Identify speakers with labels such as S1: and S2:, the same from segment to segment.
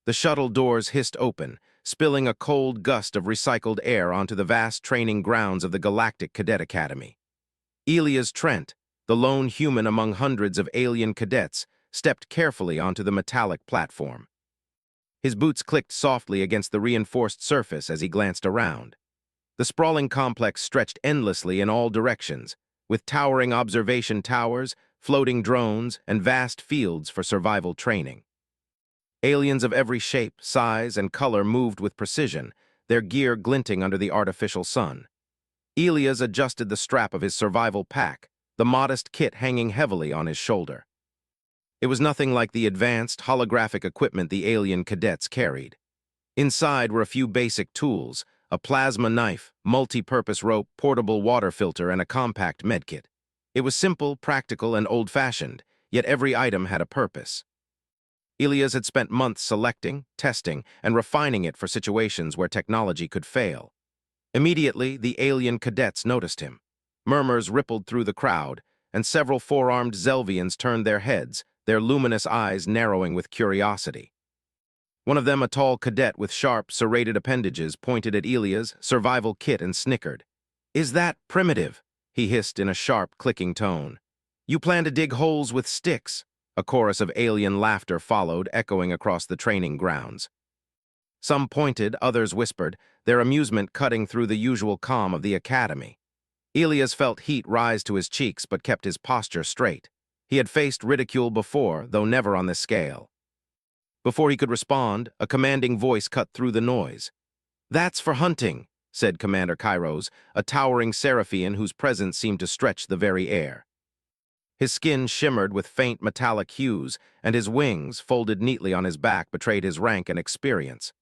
S1: The shuttle doors hissed open, spilling a cold gust of recycled air onto the vast training grounds of the Galactic Cadet Academy. Elias Trent, the lone human among hundreds of alien cadets, stepped carefully onto the metallic platform. His boots clicked softly against the reinforced surface as he glanced around. The sprawling complex stretched endlessly in all directions, with towering observation towers, floating drones, and vast fields for survival training. Aliens of every shape, size, and color moved with precision, their gear glinting under the artificial sun. Elias adjusted the strap of his survival pack, the modest kit hanging heavily on his shoulder. It was nothing like the advanced, holographic equipment the alien cadets carried. Inside were a few basic tools, a plasma knife, multi-purpose rope, portable water filter, and a compact medkit. It was simple, practical, and old-fashioned, yet every item had a purpose. Elias had spent months selecting, testing, and refining it for situations where technology could fail. Immediately, the alien cadets noticed him. Murmurs rippled through the crowd, and several four-armed Zelvians turned their heads, their luminous eyes narrowing with curiosity. One of them, a tall cadet with sharp, serrated appendages, pointed at Elias' survival kit and snickered. "Is that primitive?" he hissed in a sharp, clicking tone. "You plan to dig holes with sticks?" A chorus of alien laughter followed, echoing across the training grounds. Some pointed, others whispered, their amusement cutting through the usual calm of the academy. Elias felt heat rise to his cheeks but kept his posture straight. He had faced ridicule before, though never on this scale. Before he could respond, a commanding voice cut through the noise. "That's for hunting," said Commander Kairos, a towering Seraphian whose presence seemed to stretch the very air. His skin shimmered with faint metallic hues, and his wings, folded neatly on his back, betrayed his rank and experience.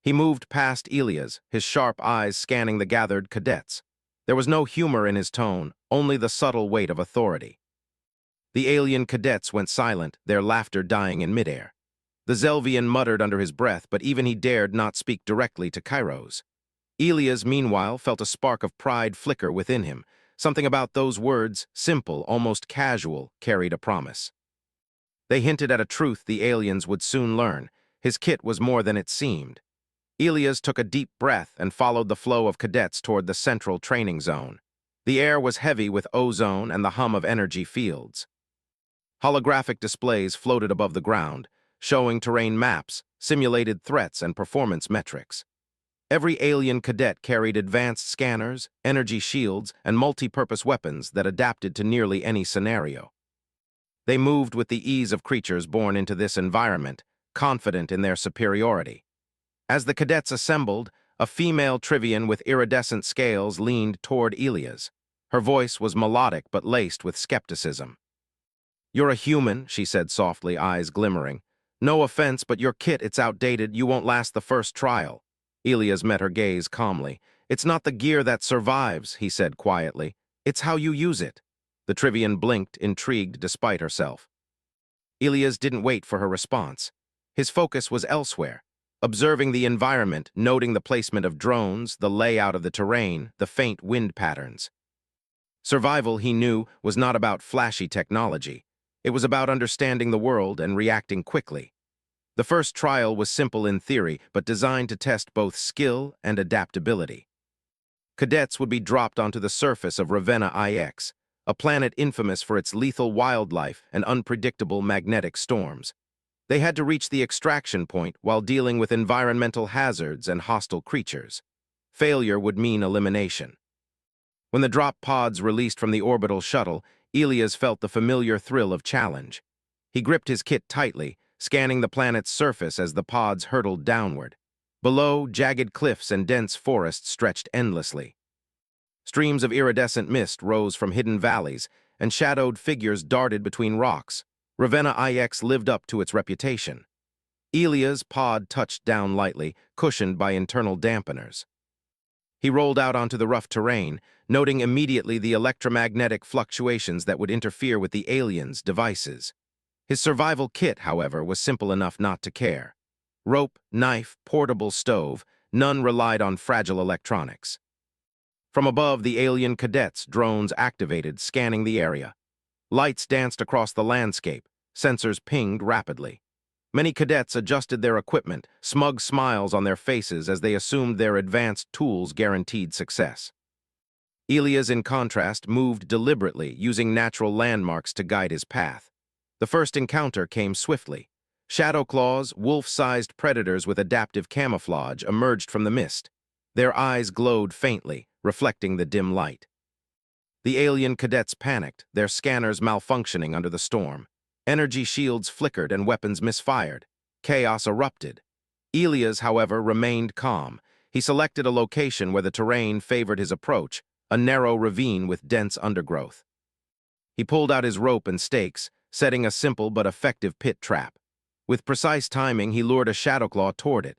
S1: He moved past Elias, his sharp eyes scanning the gathered cadets. There was no humor in his tone, only the subtle weight of authority. The alien cadets went silent, their laughter dying in midair. The Zelvian muttered under his breath, but even he dared not speak directly to Kairos. Elias, meanwhile, felt a spark of pride flicker within him. Something about those words, simple, almost casual, carried a promise. They hinted at a truth the aliens would soon learn. His kit was more than it seemed. Elias took a deep breath and followed the flow of cadets toward the central training zone. The air was heavy with ozone and the hum of energy fields. Holographic displays floated above the ground, showing terrain maps, simulated threats, and performance metrics. Every alien cadet carried advanced scanners, energy shields, and multi-purpose weapons that adapted to nearly any scenario. They moved with the ease of creatures born into this environment, confident in their superiority. As the cadets assembled, a female Trivian with iridescent scales leaned toward Elias. Her voice was melodic but laced with skepticism. "You're a human," she said softly, eyes glimmering. "No offense, but your kit, it's outdated. You won't last the first trial." Elias met her gaze calmly. "It's not the gear that survives," he said quietly. "It's how you use it." The Trivian blinked, intrigued despite herself. Elias didn't wait for her response. His focus was elsewhere, observing the environment, noting the placement of drones, the layout of the terrain, the faint wind patterns. Survival, he knew, was not about flashy technology. It was about understanding the world and reacting quickly. The first trial was simple in theory, but designed to test both skill and adaptability. Cadets would be dropped onto the surface of Ravenna IX, a planet infamous for its lethal wildlife and unpredictable magnetic storms. They had to reach the extraction point while dealing with environmental hazards and hostile creatures. Failure would mean elimination. When the drop pods released from the orbital shuttle, Elias felt the familiar thrill of challenge. He gripped his kit tightly, scanning the planet's surface as the pods hurtled downward. Below, jagged cliffs and dense forests stretched endlessly. Streams of iridescent mist rose from hidden valleys, and shadowed figures darted between rocks. Ravenna IX lived up to its reputation. Elias' pod touched down lightly, cushioned by internal dampeners. He rolled out onto the rough terrain, noting immediately the electromagnetic fluctuations that would interfere with the aliens' devices. His survival kit, however, was simple enough not to care. Rope, knife, portable stove, none relied on fragile electronics. From above, the alien cadets' drones activated, scanning the area. Lights danced across the landscape, sensors pinged rapidly. Many cadets adjusted their equipment, smug smiles on their faces as they assumed their advanced tools guaranteed success. Elias, in contrast, moved deliberately, using natural landmarks to guide his path. The first encounter came swiftly. Shadow claws, wolf-sized predators with adaptive camouflage, emerged from the mist. Their eyes glowed faintly, reflecting the dim light. The alien cadets panicked, their scanners malfunctioning under the storm. Energy shields flickered and weapons misfired. Chaos erupted. Elias, however, remained calm. He selected a location where the terrain favored his approach, a narrow ravine with dense undergrowth. He pulled out his rope and stakes, setting a simple but effective pit trap. With precise timing, he lured a shadowclaw toward it.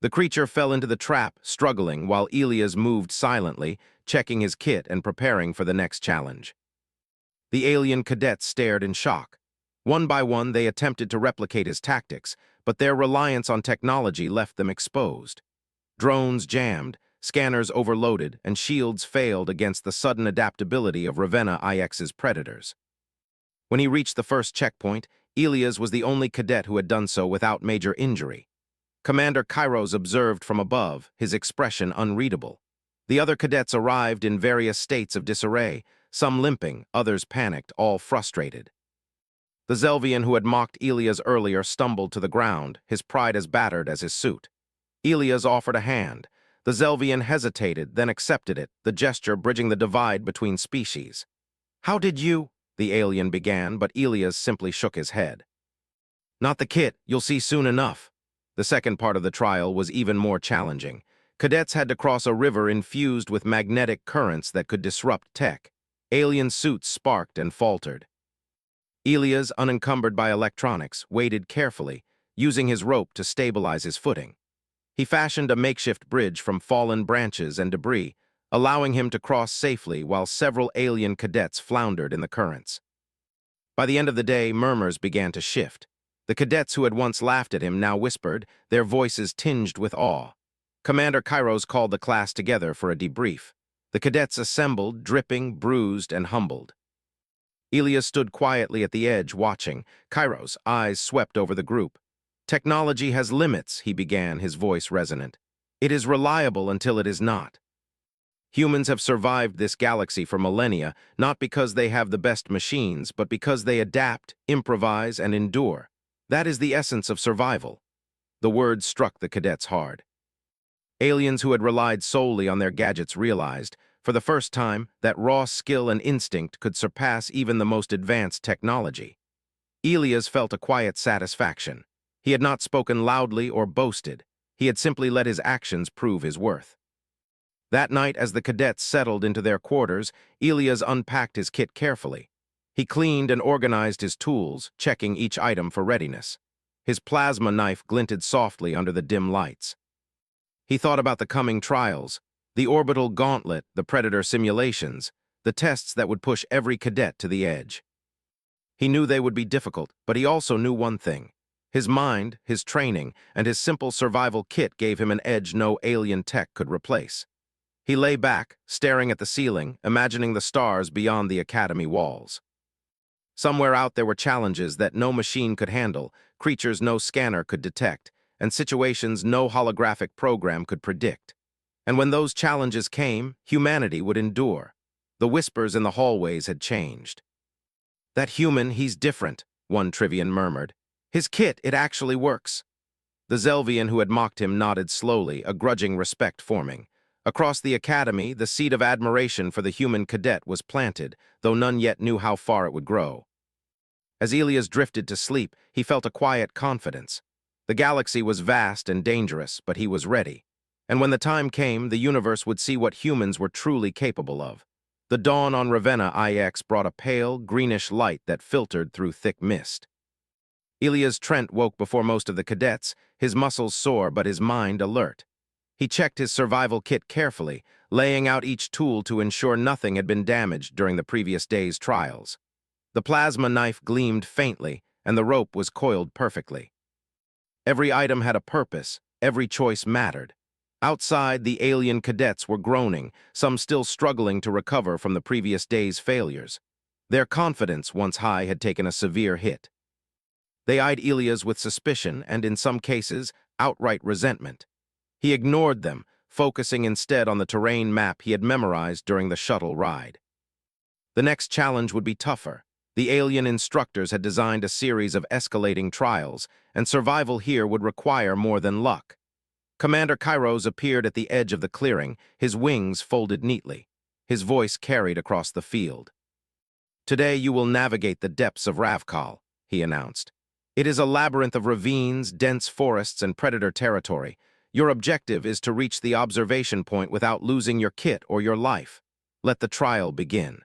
S1: The creature fell into the trap, struggling, while Elias moved silently, checking his kit and preparing for the next challenge. The alien cadets stared in shock. One by one, they attempted to replicate his tactics, but their reliance on technology left them exposed. Drones jammed, scanners overloaded, and shields failed against the sudden adaptability of Ravenna IX's predators. When he reached the first checkpoint, Elias was the only cadet who had done so without major injury. Commander Kairos observed from above, his expression unreadable. The other cadets arrived in various states of disarray, some limping, others panicked, all frustrated. The Zelvian who had mocked Elias earlier stumbled to the ground, his pride as battered as his suit. Elias offered a hand. The Zelvian hesitated, then accepted it, the gesture bridging the divide between species. "How did you?" the alien began, but Elias simply shook his head. "Not the kit, you'll see soon enough." The second part of the trial was even more challenging. Cadets had to cross a river infused with magnetic currents that could disrupt tech. Alien suits sparked and faltered. Elias, unencumbered by electronics, waded carefully, using his rope to stabilize his footing. He fashioned a makeshift bridge from fallen branches and debris, allowing him to cross safely while several alien cadets floundered in the currents. By the end of the day, murmurs began to shift. The cadets who had once laughed at him now whispered, their voices tinged with awe. Commander Kairos called the class together for a debrief. The cadets assembled, dripping, bruised, and humbled. Elias stood quietly at the edge, watching. Kairos' eyes swept over the group. "Technology has limits," he began, his voice resonant. "It is reliable until it is not. Humans have survived this galaxy for millennia, not because they have the best machines, but because they adapt, improvise, and endure. That is the essence of survival." The words struck the cadets hard. Aliens who had relied solely on their gadgets realized, for the first time, that raw skill and instinct could surpass even the most advanced technology. Elias felt a quiet satisfaction. He had not spoken loudly or boasted. He had simply let his actions prove his worth. That night, as the cadets settled into their quarters, Elias unpacked his kit carefully. He cleaned and organized his tools, checking each item for readiness. His plasma knife glinted softly under the dim lights. He thought about the coming trials, the orbital gauntlet, the predator simulations, the tests that would push every cadet to the edge. He knew they would be difficult, but he also knew one thing. His mind, his training, and his simple survival kit gave him an edge no alien tech could replace. He lay back, staring at the ceiling, imagining the stars beyond the academy walls. Somewhere out there were challenges that no machine could handle, creatures no scanner could detect, and situations no holographic program could predict. And when those challenges came, humanity would endure. The whispers in the hallways had changed. "That human, he's different," one Trivian murmured. "His kit, it actually works." The Zelvian who had mocked him nodded slowly, a grudging respect forming. Across the academy, the seed of admiration for the human cadet was planted, though none yet knew how far it would grow. As Elias drifted to sleep, he felt a quiet confidence. The galaxy was vast and dangerous, but he was ready. And when the time came, the universe would see what humans were truly capable of. The dawn on Ravenna IX brought a pale, greenish light that filtered through thick mist. Elias Trent woke before most of the cadets, his muscles sore but his mind alert. He checked his survival kit carefully, laying out each tool to ensure nothing had been damaged during the previous day's trials. The plasma knife gleamed faintly, and the rope was coiled perfectly. Every item had a purpose, every choice mattered. Outside, the alien cadets were groaning, some still struggling to recover from the previous day's failures. Their confidence, once high, had taken a severe hit. They eyed Elias with suspicion and, in some cases, outright resentment. He ignored them, focusing instead on the terrain map he had memorized during the shuttle ride. The next challenge would be tougher. The alien instructors had designed a series of escalating trials, and survival here would require more than luck. Commander Kairos appeared at the edge of the clearing, his wings folded neatly. His voice carried across the field. "Today you will navigate the depths of Ravkal," he announced. "It is a labyrinth of ravines, dense forests, and predator territory. Your objective is to reach the observation point without losing your kit or your life. Let the trial begin."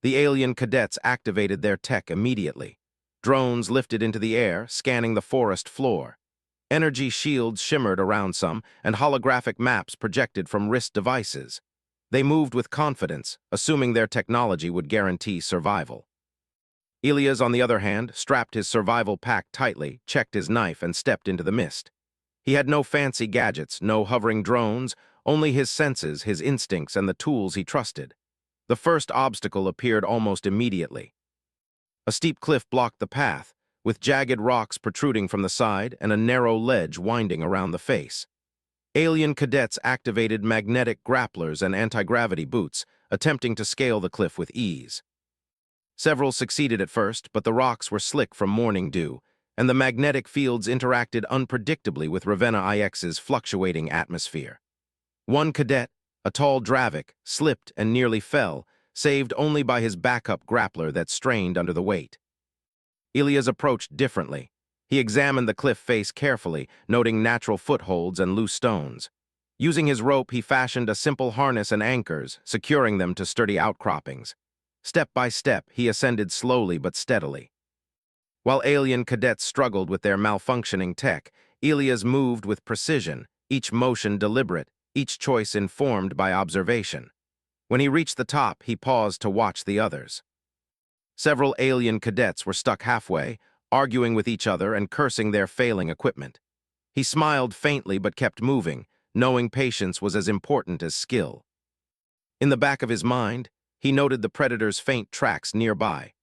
S1: The alien cadets activated their tech immediately. Drones lifted into the air, scanning the forest floor. Energy shields shimmered around some, and holographic maps projected from wrist devices. They moved with confidence, assuming their technology would guarantee survival. Elias, on the other hand, strapped his survival pack tightly, checked his knife, and stepped into the mist. He had no fancy gadgets, no hovering drones, only his senses, his instincts, and the tools he trusted. The first obstacle appeared almost immediately. A steep cliff blocked the path, with jagged rocks protruding from the side and a narrow ledge winding around the face. Alien cadets activated magnetic grapplers and anti-gravity boots, attempting to scale the cliff with ease. Several succeeded at first, but the rocks were slick from morning dew, and the magnetic fields interacted unpredictably with Ravenna IX's fluctuating atmosphere. One cadet, a tall Dravik, slipped and nearly fell, saved only by his backup grappler that strained under the weight. Elias approached differently. He examined the cliff face carefully, noting natural footholds and loose stones. Using his rope, he fashioned a simple harness and anchors, securing them to sturdy outcroppings. Step by step, he ascended slowly but steadily. While alien cadets struggled with their malfunctioning tech, Elias moved with precision, each motion deliberate, each choice informed by observation. When he reached the top, he paused to watch the others. Several alien cadets were stuck halfway, arguing with each other and cursing their failing equipment. He smiled faintly but kept moving, knowing patience was as important as skill. In the back of his mind, he noted the predator's faint tracks nearby.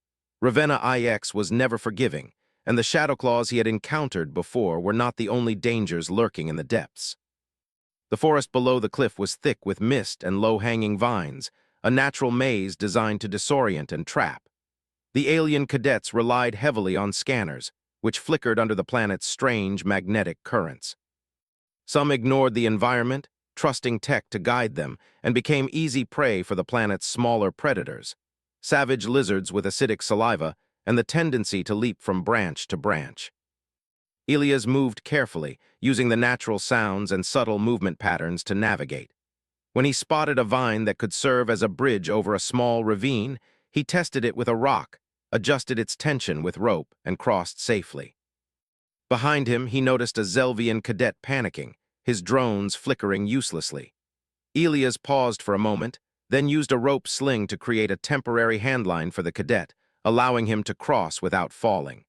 S1: Ravenna IX was never forgiving, and the shadowclaws he had encountered before were not the only dangers lurking in the depths. The forest below the cliff was thick with mist and low-hanging vines, a natural maze designed to disorient and trap. The alien cadets relied heavily on scanners, which flickered under the planet's strange magnetic currents. Some ignored the environment, trusting tech to guide them, and became easy prey for the planet's smaller predators, savage lizards with acidic saliva and the tendency to leap from branch to branch. Elias moved carefully, using the natural sounds and subtle movement patterns to navigate. When he spotted a vine that could serve as a bridge over a small ravine, he tested it with a rock, adjusted its tension with rope, and crossed safely. Behind him, he noticed a Zelvian cadet panicking, his drones flickering uselessly. Elias paused for a moment, then used a rope sling to create a temporary handline for the cadet, allowing him to cross without falling.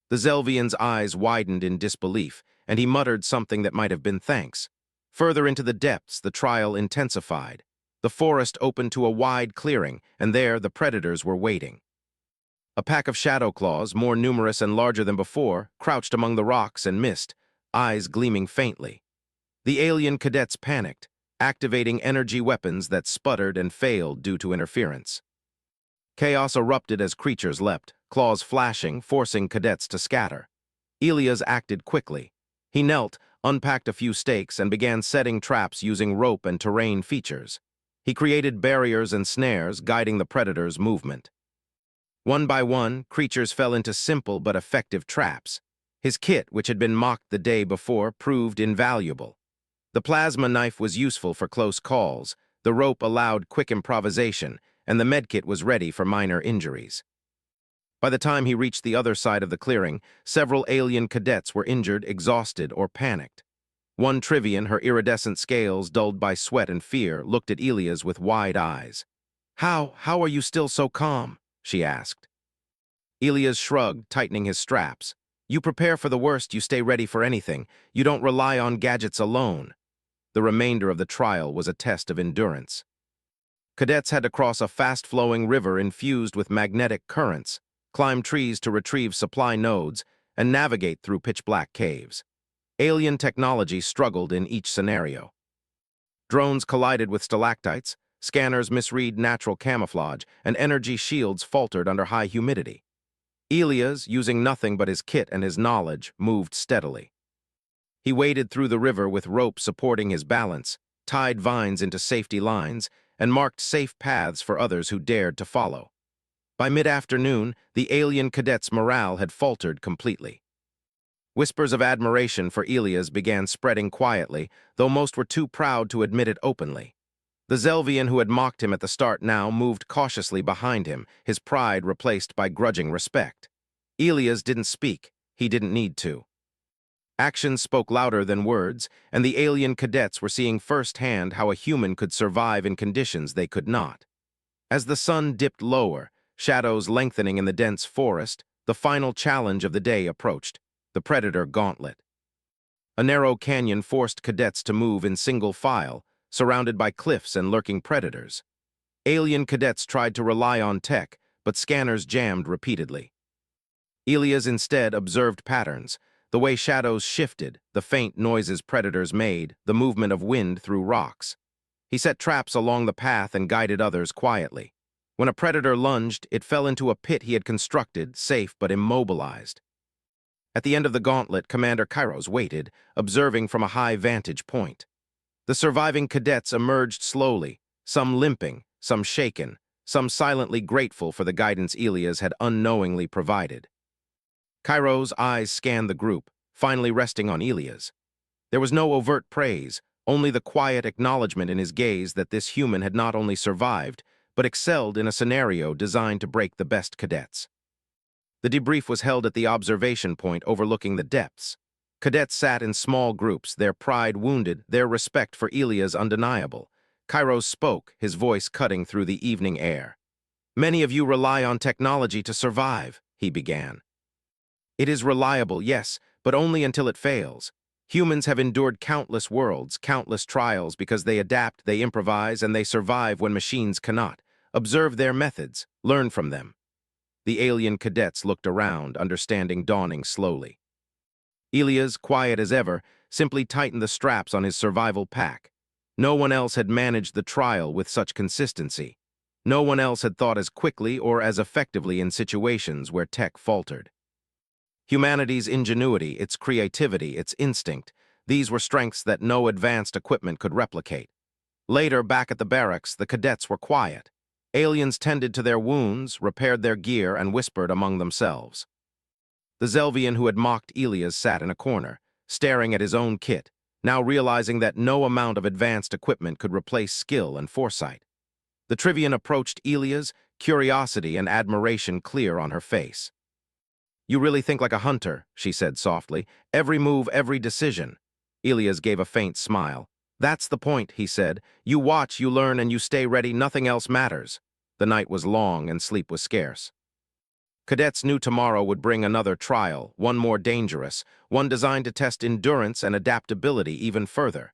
S1: The Zelvian's eyes widened in disbelief, and he muttered something that might have been thanks. Further into the depths, the trial intensified. The forest opened to a wide clearing, and there the predators were waiting. A pack of shadowclaws, more numerous and larger than before, crouched among the rocks and mist, eyes gleaming faintly. The alien cadets panicked, activating energy weapons that sputtered and failed due to interference. Chaos erupted as creatures leapt, claws flashing, forcing cadets to scatter. Elias acted quickly. He knelt, unpacked a few stakes, and began setting traps using rope and terrain features. He created barriers and snares, guiding the predators' movement. One by one, creatures fell into simple but effective traps. His kit, which had been mocked the day before, proved invaluable. The plasma knife was useful for close calls, the rope allowed quick improvisation, and the medkit was ready for minor injuries. By the time he reached the other side of the clearing, several alien cadets were injured, exhausted, or panicked. One Trivian, her iridescent scales dulled by sweat and fear, looked at Elias with wide eyes. How are you still so calm?" she asked. Elias shrugged, tightening his straps. "You prepare for the worst, you stay ready for anything. You don't rely on gadgets alone." The remainder of the trial was a test of endurance. Cadets had to cross a fast-flowing river infused with magnetic currents, climb trees to retrieve supply nodes, and navigate through pitch-black caves. Alien technology struggled in each scenario. Drones collided with stalactites, scanners misread natural camouflage, and energy shields faltered under high humidity. Elias, using nothing but his kit and his knowledge, moved steadily. He waded through the river with rope supporting his balance, tied vines into safety lines, and marked safe paths for others who dared to follow. By mid-afternoon, the alien cadets' morale had faltered completely. Whispers of admiration for Elias began spreading quietly, though most were too proud to admit it openly. The Zelvian who had mocked him at the start now moved cautiously behind him, his pride replaced by grudging respect. Elias didn't speak. He didn't need to. Actions spoke louder than words, and the alien cadets were seeing firsthand how a human could survive in conditions they could not. As the sun dipped lower, shadows lengthening in the dense forest, the final challenge of the day approached, the Predator Gauntlet. A narrow canyon forced cadets to move in single file, surrounded by cliffs and lurking predators. Alien cadets tried to rely on tech, but scanners jammed repeatedly. Elias instead observed patterns, the way shadows shifted, the faint noises predators made, the movement of wind through rocks. He set traps along the path and guided others quietly. When a predator lunged, it fell into a pit he had constructed, safe but immobilized. At the end of the gauntlet, Commander Kairos waited, observing from a high vantage point. The surviving cadets emerged slowly, some limping, some shaken, some silently grateful for the guidance Elias had unknowingly provided. Kairos' eyes scanned the group, finally resting on Elias. There was no overt praise, only the quiet acknowledgement in his gaze that this human had not only survived, but excelled in a scenario designed to break the best cadets. The debrief was held at the observation point overlooking the depths. Cadets sat in small groups, their pride wounded, their respect for Elias undeniable. Kairos spoke, his voice cutting through the evening air. "Many of you rely on technology to survive," he began. "It is reliable, yes, but only until it fails. Humans have endured countless worlds, countless trials because they adapt, they improvise, and they survive when machines cannot. Observe their methods, learn from them." The alien cadets looked around, understanding dawning slowly. Elias, quiet as ever, simply tightened the straps on his survival pack. No one else had managed the trial with such consistency. No one else had thought as quickly or as effectively in situations where tech faltered. Humanity's ingenuity, its creativity, its instinct, these were strengths that no advanced equipment could replicate. Later, back at the barracks, the cadets were quiet. Aliens tended to their wounds, repaired their gear, and whispered among themselves. The Zelvian who had mocked Elias sat in a corner, staring at his own kit, now realizing that no amount of advanced equipment could replace skill and foresight. The Trivian approached Elias, curiosity and admiration clear on her face. "You really think like a hunter," she said softly. "Every move, every decision." Elias gave a faint smile. "That's the point," he said. "You watch, you learn, and you stay ready. Nothing else matters." The night was long and sleep was scarce. Cadets knew tomorrow would bring another trial, one more dangerous, one designed to test endurance and adaptability even further.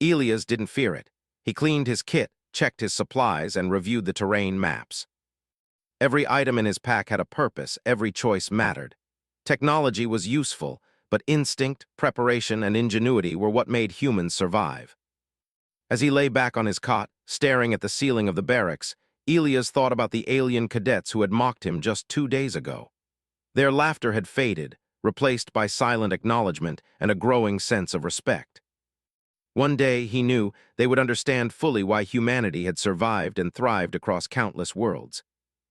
S1: Elias didn't fear it. He cleaned his kit, checked his supplies, and reviewed the terrain maps. Every item in his pack had a purpose, every choice mattered. Technology was useful, but instinct, preparation, and ingenuity were what made humans survive. As he lay back on his cot, staring at the ceiling of the barracks, Elias thought about the alien cadets who had mocked him just 2 days ago. Their laughter had faded, replaced by silent acknowledgement and a growing sense of respect. One day, he knew, they would understand fully why humanity had survived and thrived across countless worlds.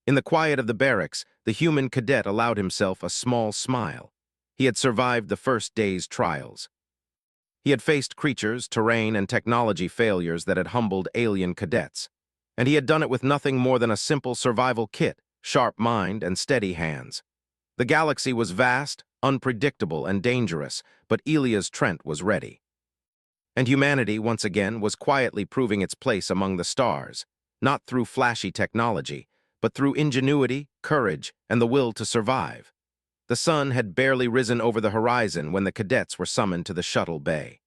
S1: In the quiet of the barracks, the human cadet allowed himself a small smile. He had survived the first day's trials. He had faced creatures, terrain, and technology failures that had humbled alien cadets. And he had done it with nothing more than a simple survival kit, sharp mind, and steady hands. The galaxy was vast, unpredictable, and dangerous, but Elias Trent was ready. And humanity, once again, was quietly proving its place among the stars, not through flashy technology, but through ingenuity, courage, and the will to survive. The sun had barely risen over the horizon when the cadets were summoned to the shuttle bay.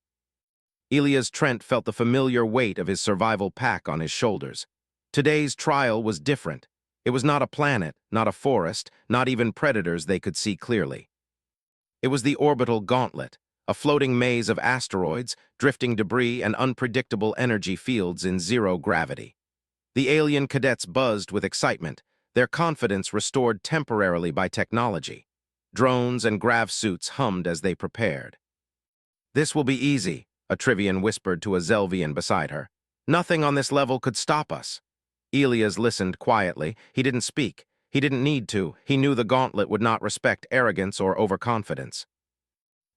S1: Elias Trent felt the familiar weight of his survival pack on his shoulders. Today's trial was different. It was not a planet, not a forest, not even predators they could see clearly. It was the orbital gauntlet, a floating maze of asteroids, drifting debris, and unpredictable energy fields in zero gravity. The alien cadets buzzed with excitement, their confidence restored temporarily by technology. Drones and grav suits hummed as they prepared. "This will be easy," a Trivian whispered to a Zelvian beside her. "Nothing on this level could stop us." Elias listened quietly. He didn't speak. He didn't need to. He knew the gauntlet would not respect arrogance or overconfidence.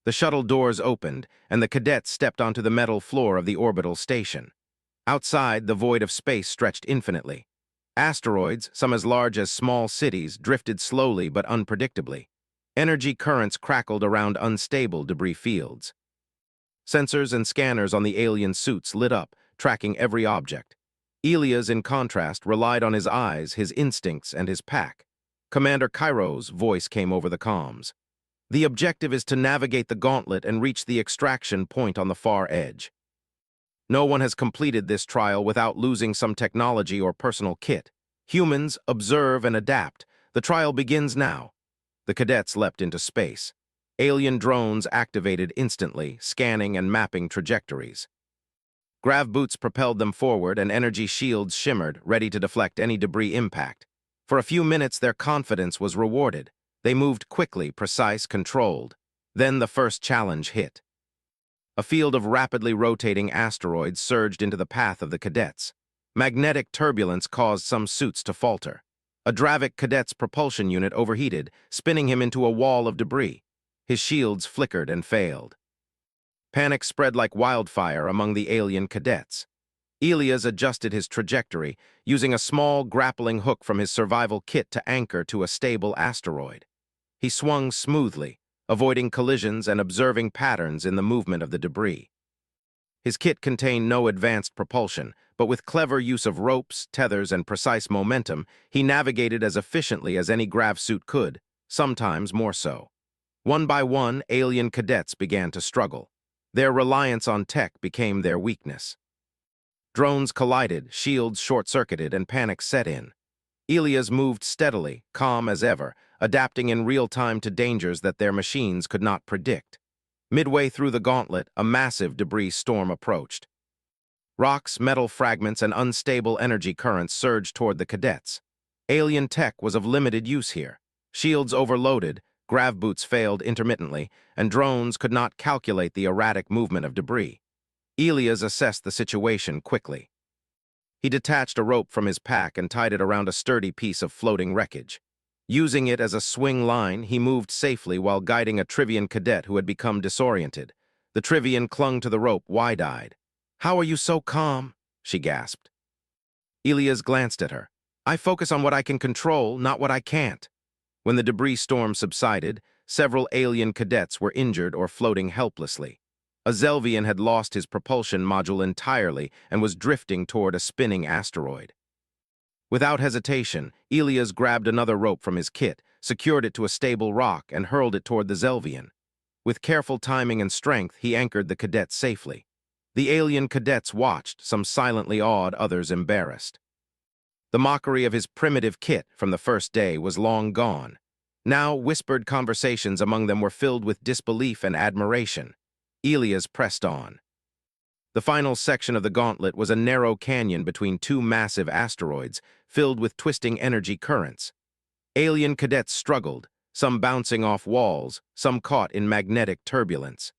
S1: The shuttle doors opened, and the cadets stepped onto the metal floor of the orbital station. Outside, the void of space stretched infinitely. Asteroids, some as large as small cities, drifted slowly but unpredictably. Energy currents crackled around unstable debris fields. Sensors and scanners on the alien suits lit up, tracking every object. Elias, in contrast, relied on his eyes, his instincts, and his pack. Commander Cairo's voice came over the comms. "The objective is to navigate the gauntlet and reach the extraction point on the far edge. No one has completed this trial without losing some technology or personal kit. Humans, observe and adapt. The trial begins now." The cadets leapt into space. Alien drones activated instantly, scanning and mapping trajectories. Grav boots propelled them forward, and energy shields shimmered, ready to deflect any debris impact. For a few minutes, their confidence was rewarded. They moved quickly, precise, controlled. Then the first challenge hit. A field of rapidly rotating asteroids surged into the path of the cadets. Magnetic turbulence caused some suits to falter. A Dravik cadet's propulsion unit overheated, spinning him into a wall of debris. His shields flickered and failed. Panic spread like wildfire among the alien cadets. Elias adjusted his trajectory, using a small grappling hook from his survival kit to anchor to a stable asteroid. He swung smoothly, avoiding collisions and observing patterns in the movement of the debris. His kit contained no advanced propulsion, but with clever use of ropes, tethers, and precise momentum, he navigated as efficiently as any grav suit could, sometimes more so. One by one, alien cadets began to struggle. Their reliance on tech became their weakness. Drones collided, shields short-circuited, and panic set in. Elias moved steadily, calm as ever, adapting in real time to dangers that their machines could not predict. Midway through the gauntlet, a massive debris storm approached. Rocks, metal fragments, and unstable energy currents surged toward the cadets. Alien tech was of limited use here. Shields overloaded, grav boots failed intermittently, and drones could not calculate the erratic movement of debris. Elias assessed the situation quickly. He detached a rope from his pack and tied it around a sturdy piece of floating wreckage. Using it as a swing line, he moved safely while guiding a Trivian cadet who had become disoriented. The Trivian clung to the rope, wide-eyed. "How are you so calm?" she gasped. Elias glanced at her. "I focus on what I can control, not what I can't." When the debris storm subsided, several alien cadets were injured or floating helplessly. A Zelvian had lost his propulsion module entirely and was drifting toward a spinning asteroid. Without hesitation, Elias grabbed another rope from his kit, secured it to a stable rock, and hurled it toward the Zelvian. With careful timing and strength, he anchored the cadet safely. The alien cadets watched, some silently awed, others embarrassed. The mockery of his primitive kit from the first day was long gone. Now, whispered conversations among them were filled with disbelief and admiration. Elias pressed on. The final section of the gauntlet was a narrow canyon between two massive asteroids, filled with twisting energy currents. Alien cadets struggled, some bouncing off walls, some caught in magnetic turbulence.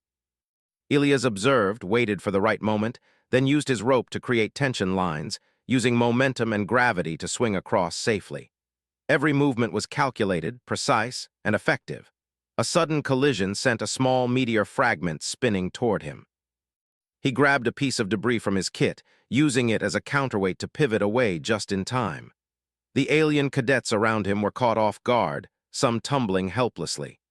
S1: Elias observed, waited for the right moment, then used his rope to create tension lines, using momentum and gravity to swing across safely. Every movement was calculated, precise, and effective. A sudden collision sent a small meteor fragment spinning toward him. He grabbed a piece of debris from his kit, using it as a counterweight to pivot away just in time. The alien cadets around him were caught off guard, some tumbling helplessly.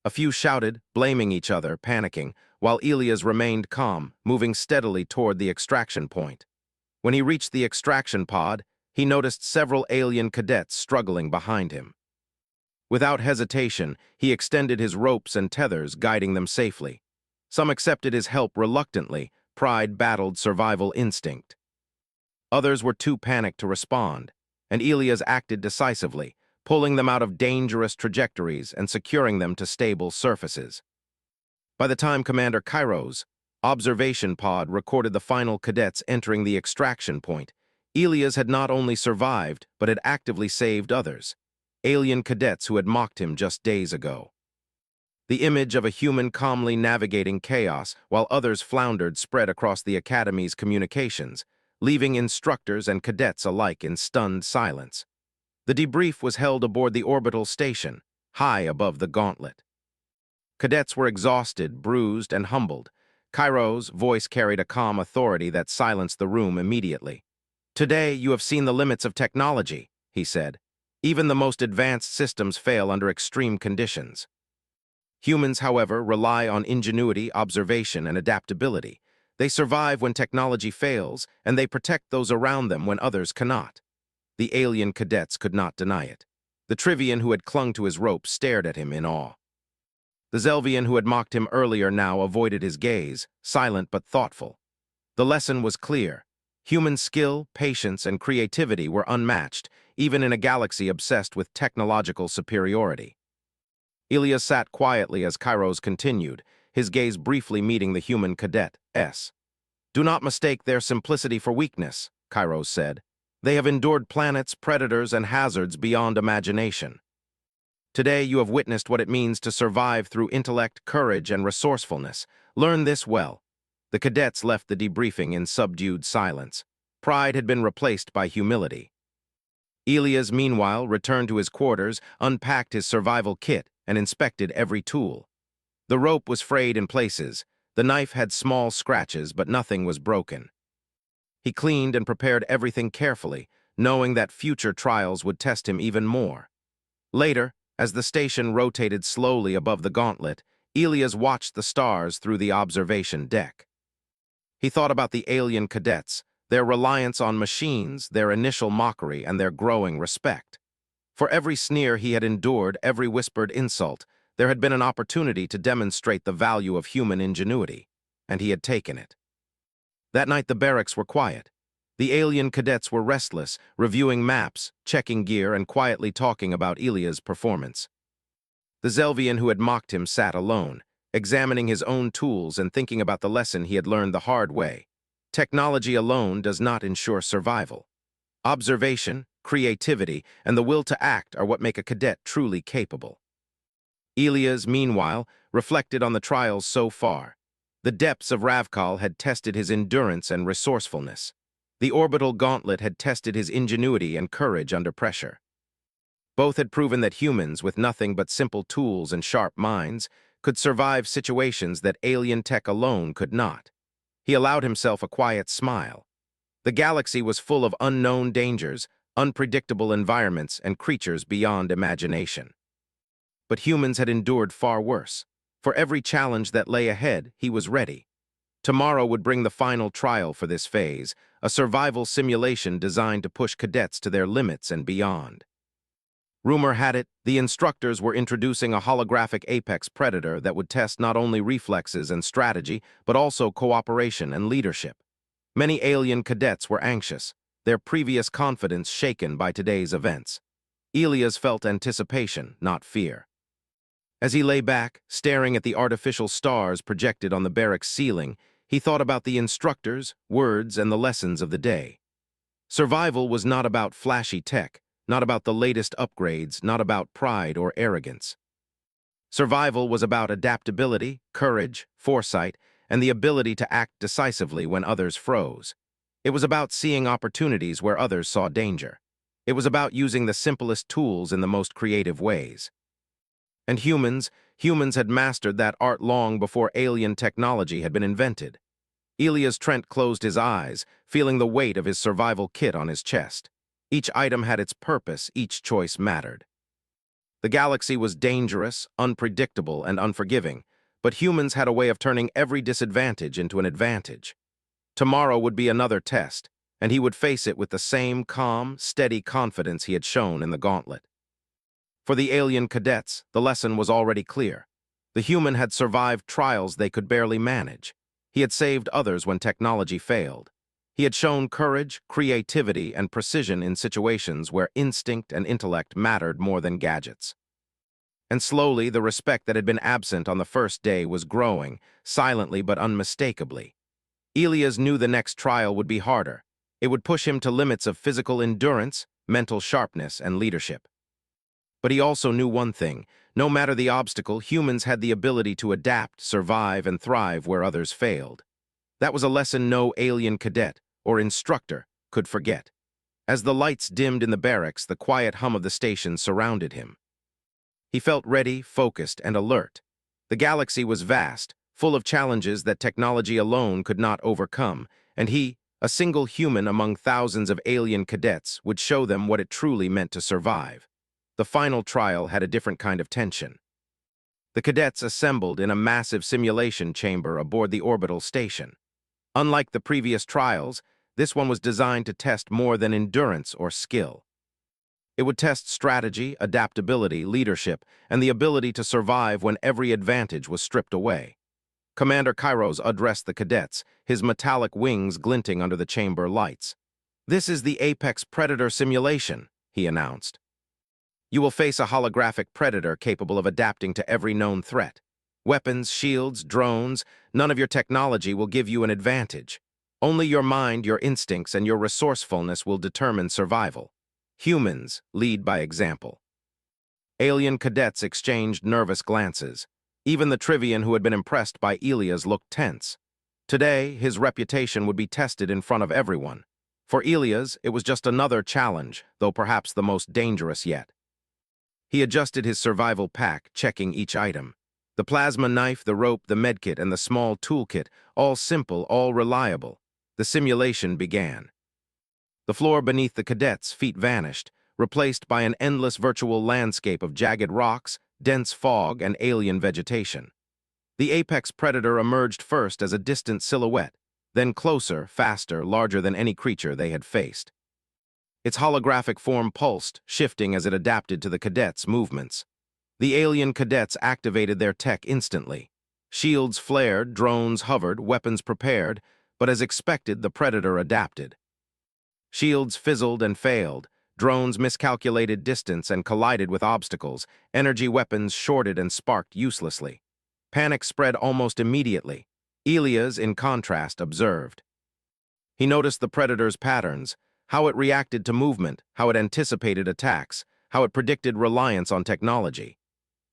S1: A few shouted, blaming each other, panicking, while Elias remained calm, moving steadily toward the extraction point. When he reached the extraction pod, he noticed several alien cadets struggling behind him. Without hesitation, he extended his ropes and tethers, guiding them safely. Some accepted his help reluctantly, pride battled survival instinct. Others were too panicked to respond, and Elias acted decisively, pulling them out of dangerous trajectories and securing them to stable surfaces. By the time Commander Kairos' observation pod recorded the final cadets entering the extraction point, Elias had not only survived, but had actively saved others, alien cadets who had mocked him just days ago. The image of a human calmly navigating chaos while others floundered spread across the Academy's communications, leaving instructors and cadets alike in stunned silence. The debrief was held aboard the orbital station, high above the gauntlet. Cadets were exhausted, bruised, and humbled. Kairos' voice carried a calm authority that silenced the room immediately. "Today, you have seen the limits of technology," he said. "Even the most advanced systems fail under extreme conditions. Humans, however, rely on ingenuity, observation, and adaptability. They survive when technology fails, and they protect those around them when others cannot." The alien cadets could not deny it. The Trivian who had clung to his rope stared at him in awe. The Zelvian who had mocked him earlier now avoided his gaze, silent but thoughtful. The lesson was clear. Human skill, patience, and creativity were unmatched, even in a galaxy obsessed with technological superiority. Elias sat quietly as Kairos continued, his gaze briefly meeting the human cadet's. "Do not mistake their simplicity for weakness," Kairos said. "They have endured planets, predators, and hazards beyond imagination. Today you have witnessed what it means to survive through intellect, courage, and resourcefulness. Learn this well." The cadets left the debriefing in subdued silence. Pride had been replaced by humility. Elias, meanwhile, returned to his quarters, unpacked his survival kit, and inspected every tool. The rope was frayed in places. The knife had small scratches, but nothing was broken. He cleaned and prepared everything carefully, knowing that future trials would test him even more. Later, as the station rotated slowly above the gauntlet, Elias watched the stars through the observation deck. He thought about the alien cadets, their reliance on machines, their initial mockery, and their growing respect. For every sneer he had endured, every whispered insult, there had been an opportunity to demonstrate the value of human ingenuity, and he had taken it. That night the barracks were quiet. The alien cadets were restless, reviewing maps, checking gear, and quietly talking about Elias' performance. The Zelvian who had mocked him sat alone, examining his own tools and thinking about the lesson he had learned the hard way. Technology alone does not ensure survival. Observation, creativity, and the will to act are what make a cadet truly capable. Elias, meanwhile, reflected on the trials so far. The depths of Ravkal had tested his endurance and resourcefulness. The orbital gauntlet had tested his ingenuity and courage under pressure. Both had proven that humans, with nothing but simple tools and sharp minds, could survive situations that alien tech alone could not. He allowed himself a quiet smile. The galaxy was full of unknown dangers, unpredictable environments, and creatures beyond imagination. But humans had endured far worse. For every challenge that lay ahead, he was ready. Tomorrow would bring the final trial for this phase, a survival simulation designed to push cadets to their limits and beyond. Rumor had it, the instructors were introducing a holographic apex predator that would test not only reflexes and strategy, but also cooperation and leadership. Many alien cadets were anxious, their previous confidence shaken by today's events. Elias felt anticipation, not fear. As he lay back, staring at the artificial stars projected on the barracks ceiling, he thought about the instructors, words, and the lessons of the day. Survival was not about flashy tech, not about the latest upgrades, not about pride or arrogance. Survival was about adaptability, courage, foresight, and the ability to act decisively when others froze. It was about seeing opportunities where others saw danger. It was about using the simplest tools in the most creative ways. And humans had mastered that art long before alien technology had been invented. Elias Trent closed his eyes, feeling the weight of his survival kit on his chest. Each item had its purpose, each choice mattered. The galaxy was dangerous, unpredictable, and unforgiving, but humans had a way of turning every disadvantage into an advantage. Tomorrow would be another test, and he would face it with the same calm, steady confidence he had shown in the gauntlet. For the alien cadets, the lesson was already clear. The human had survived trials they could barely manage. He had saved others when technology failed. He had shown courage, creativity, and precision in situations where instinct and intellect mattered more than gadgets. And slowly, the respect that had been absent on the first day was growing, silently but unmistakably. Elias knew the next trial would be harder. It would push him to limits of physical endurance, mental sharpness, and leadership. But he also knew one thing: no matter the obstacle, humans had the ability to adapt, survive, and thrive where others failed. That was a lesson no alien cadet or instructor could forget. As the lights dimmed in the barracks, the quiet hum of the station surrounded him. He felt ready, focused, and alert. The galaxy was vast, full of challenges that technology alone could not overcome, and he, a single human among thousands of alien cadets, would show them what it truly meant to survive. The final trial had a different kind of tension. The cadets assembled in a massive simulation chamber aboard the orbital station. Unlike the previous trials, this one was designed to test more than endurance or skill. It would test strategy, adaptability, leadership, and the ability to survive when every advantage was stripped away. Commander Kairos addressed the cadets, his metallic wings glinting under the chamber lights. "This is the Apex Predator simulation," he announced. "You will face a holographic predator capable of adapting to every known threat. Weapons, shields, drones, none of your technology will give you an advantage. Only your mind, your instincts, and your resourcefulness will determine survival. Humans lead by example." Alien cadets exchanged nervous glances. Even the Trivian who had been impressed by Elias looked tense. Today, his reputation would be tested in front of everyone. For Elias, it was just another challenge, though perhaps the most dangerous yet. He adjusted his survival pack, checking each item. The plasma knife, the rope, the medkit, and the small toolkit, all simple, all reliable. The simulation began. The floor beneath the cadets' feet vanished, replaced by an endless virtual landscape of jagged rocks, dense fog, and alien vegetation. The apex predator emerged first as a distant silhouette, then closer, faster, larger than any creature they had faced. Its holographic form pulsed, shifting as it adapted to the cadets' movements. The alien cadets activated their tech instantly. Shields flared, drones hovered, weapons prepared, but as expected, the predator adapted. Shields fizzled and failed, drones miscalculated distance and collided with obstacles, energy weapons shorted and sparked uselessly. Panic spread almost immediately. Elias, in contrast, observed. He noticed the predator's patterns, how it reacted to movement, how it anticipated attacks, how it predicted reliance on technology.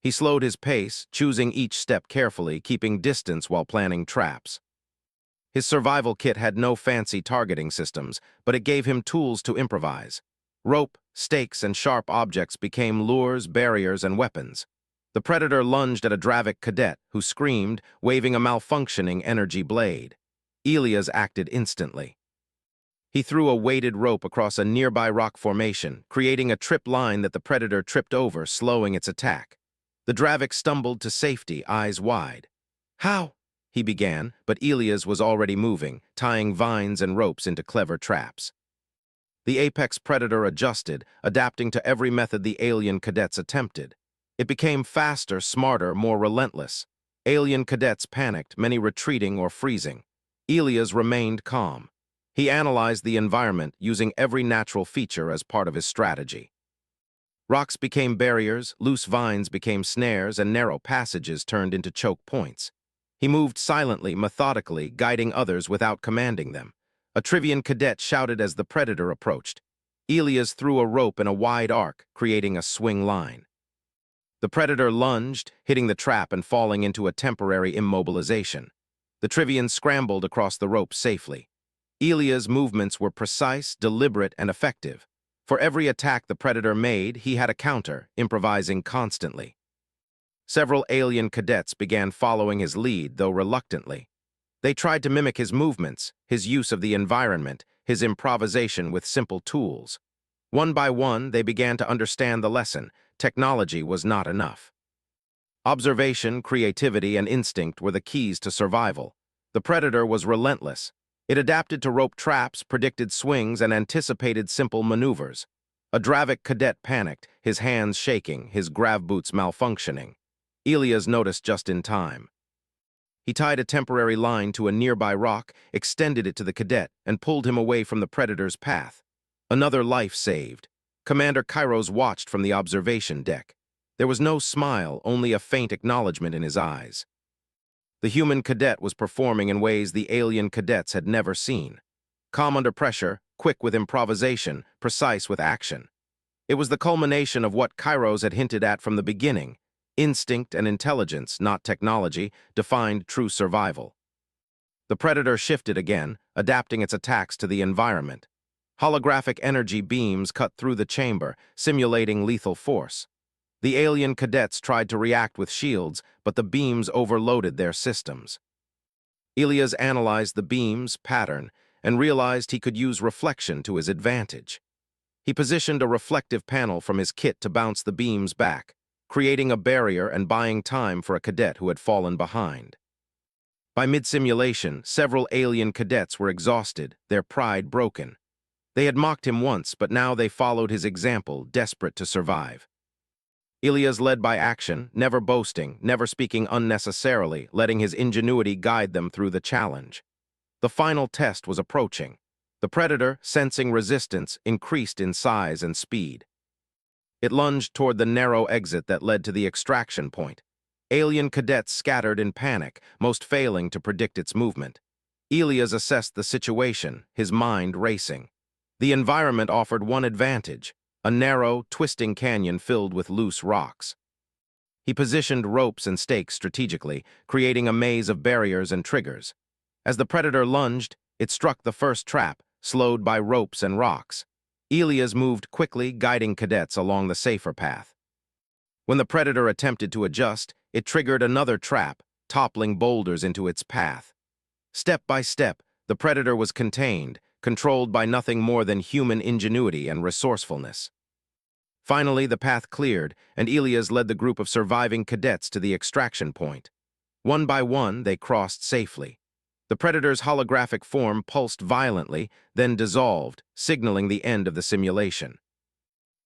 S1: He slowed his pace, choosing each step carefully, keeping distance while planning traps. His survival kit had no fancy targeting systems, but it gave him tools to improvise. Rope, stakes, and sharp objects became lures, barriers, and weapons. The predator lunged at a Dravic cadet, who screamed, waving a malfunctioning energy blade. Elias acted instantly. He threw a weighted rope across a nearby rock formation, creating a trip line that the predator tripped over, slowing its attack. The Dravic stumbled to safety, eyes wide. "How?" he began, but Elias was already moving, tying vines and ropes into clever traps. The apex predator adjusted, adapting to every method the alien cadets attempted. It became faster, smarter, more relentless. Alien cadets panicked, many retreating or freezing. Elias remained calm. He analyzed the environment, using every natural feature as part of his strategy. Rocks became barriers, loose vines became snares, and narrow passages turned into choke points. He moved silently, methodically, guiding others without commanding them. A Trivian cadet shouted as the predator approached. Elias threw a rope in a wide arc, creating a swing line. The predator lunged, hitting the trap and falling into a temporary immobilization. The Trivian scrambled across the rope safely. Elias' movements were precise, deliberate, and effective. For every attack the predator made, he had a counter, improvising constantly. Several alien cadets began following his lead, though reluctantly. They tried to mimic his movements, his use of the environment, his improvisation with simple tools. One by one, they began to understand the lesson: technology was not enough. Observation, creativity, and instinct were the keys to survival. The predator was relentless. It adapted to rope traps, predicted swings, and anticipated simple maneuvers. A Dravic cadet panicked, his hands shaking, his grav boots malfunctioning. Elias noticed just in time. He tied a temporary line to a nearby rock, extended it to the cadet, and pulled him away from the predator's path. Another life saved. Commander Kairos watched from the observation deck. There was no smile, only a faint acknowledgement in his eyes. The human cadet was performing in ways the alien cadets had never seen. Calm under pressure, quick with improvisation, precise with action. It was the culmination of what Kairos had hinted at from the beginning. Instinct and intelligence, not technology, defined true survival. The predator shifted again, adapting its attacks to the environment. Holographic energy beams cut through the chamber, simulating lethal force. The alien cadets tried to react with shields, but the beams overloaded their systems. Ilias analyzed the beam's pattern and realized he could use reflection to his advantage. He positioned a reflective panel from his kit to bounce the beams back, creating a barrier and buying time for a cadet who had fallen behind. By mid-simulation, several alien cadets were exhausted, their pride broken. They had mocked him once, but now they followed his example, desperate to survive. Ilias led by action, never boasting, never speaking unnecessarily, letting his ingenuity guide them through the challenge. The final test was approaching. The predator, sensing resistance, increased in size and speed. It lunged toward the narrow exit that led to the extraction point. Alien cadets scattered in panic, most failing to predict its movement. Ilias assessed the situation, his mind racing. The environment offered one advantage: a narrow, twisting canyon filled with loose rocks. He positioned ropes and stakes strategically, creating a maze of barriers and triggers. As the predator lunged, it struck the first trap, slowed by ropes and rocks. Ilias moved quickly, guiding cadets along the safer path. When the predator attempted to adjust, it triggered another trap, toppling boulders into its path. Step by step, the predator was contained, controlled by nothing more than human ingenuity and resourcefulness. Finally, the path cleared, and Ilias led the group of surviving cadets to the extraction point. One by one, they crossed safely. The predator's holographic form pulsed violently, then dissolved, signaling the end of the simulation.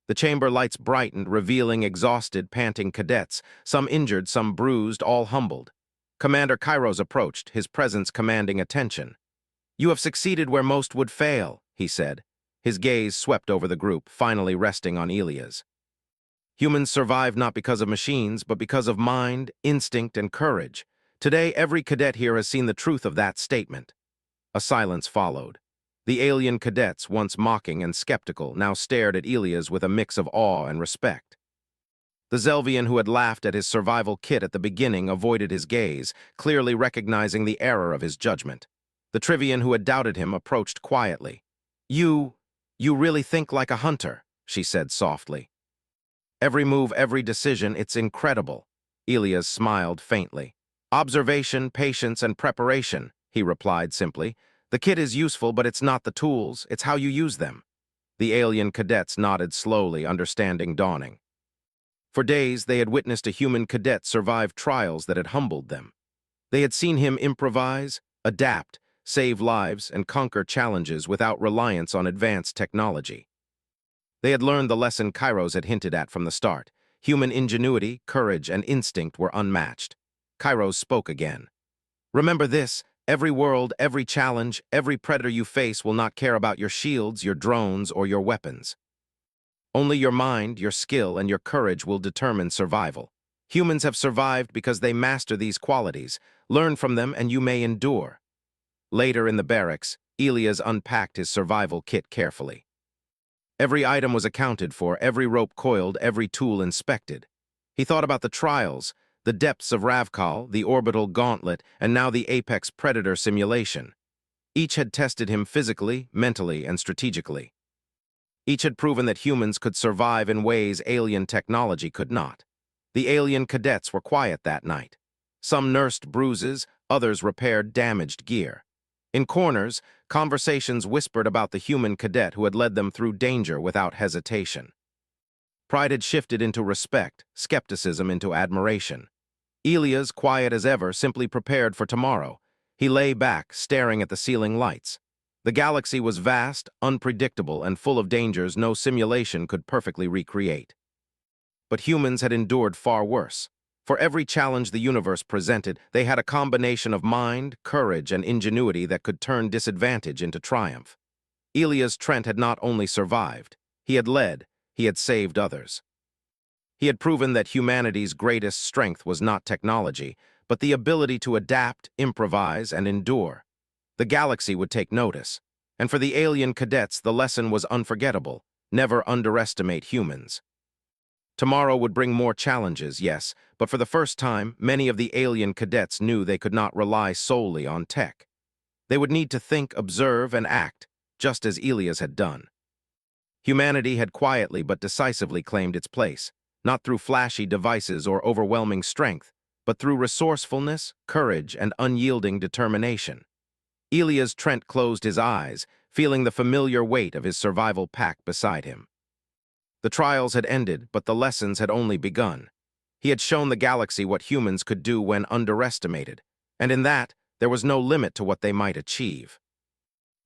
S1: The chamber lights brightened, revealing exhausted, panting cadets, some injured, some bruised, all humbled. Commander Kairos approached, his presence commanding attention. "You have succeeded where most would fail," he said. His gaze swept over the group, finally resting on Ilias. "Humans survive not because of machines, but because of mind, instinct, and courage. Today, every cadet here has seen the truth of that statement." A silence followed. The alien cadets, once mocking and skeptical, now stared at Ilias with a mix of awe and respect. The Zelvian who had laughed at his survival kit at the beginning avoided his gaze, clearly recognizing the error of his judgment. The Trivian who had doubted him approached quietly. You really think like a hunter," she said softly. "Every move, every decision, it's incredible." Ilias smiled faintly. "Observation, patience, and preparation," he replied simply. "The kit is useful, but it's not the tools, it's how you use them." The alien cadets nodded slowly, understanding dawning. For days, they had witnessed a human cadet survive trials that had humbled them. They had seen him improvise, adapt, save lives, and conquer challenges without reliance on advanced technology. They had learned the lesson Kairos had hinted at from the start. Human ingenuity, courage, and instinct were unmatched. Kairos spoke again. "Remember this: every world, every challenge, every predator you face will not care about your shields, your drones, or your weapons. Only your mind, your skill, and your courage will determine survival. Humans have survived because they master these qualities. Learn from them and you may endure." Later in the barracks, Ilias unpacked his survival kit carefully. Every item was accounted for, every rope coiled, every tool inspected. He thought about the trials, the depths of Ravkal, the orbital gauntlet, and now the Apex Predator simulation. Each had tested him physically, mentally, and strategically. Each had proven that humans could survive in ways alien technology could not. The alien cadets were quiet that night. Some nursed bruises, others repaired damaged gear. In corners, conversations whispered about the human cadet who had led them through danger without hesitation. Pride had shifted into respect, skepticism into admiration. Ilias, quiet as ever, simply prepared for tomorrow. He lay back, staring at the ceiling lights. The galaxy was vast, unpredictable, and full of dangers no simulation could perfectly recreate. But humans had endured far worse. For every challenge the universe presented, they had a combination of mind, courage, and ingenuity that could turn disadvantage into triumph. Elias Trent had not only survived, he had led, he had saved others. He had proven that humanity's greatest strength was not technology, but the ability to adapt, improvise, and endure. The galaxy would take notice, and for the alien cadets the lesson was unforgettable: never underestimate humans. Tomorrow would bring more challenges, yes, but for the first time, many of the alien cadets knew they could not rely solely on tech. They would need to think, observe, and act, just as Elias had done. Humanity had quietly but decisively claimed its place, not through flashy devices or overwhelming strength, but through resourcefulness, courage, and unyielding determination. Elias Trent closed his eyes, feeling the familiar weight of his survival pack beside him. The trials had ended, but the lessons had only begun. He had shown the galaxy what humans could do when underestimated, and in that, there was no limit to what they might achieve.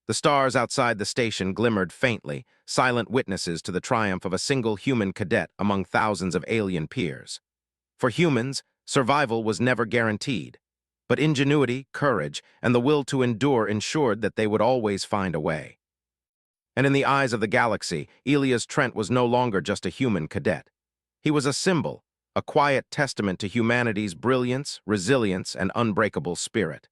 S1: The stars outside the station glimmered faintly, silent witnesses to the triumph of a single human cadet among thousands of alien peers. For humans, survival was never guaranteed, but ingenuity, courage, and the will to endure ensured that they would always find a way. And in the eyes of the galaxy, Elias Trent was no longer just a human cadet. He was a symbol, a quiet testament to humanity's brilliance, resilience, and unbreakable spirit.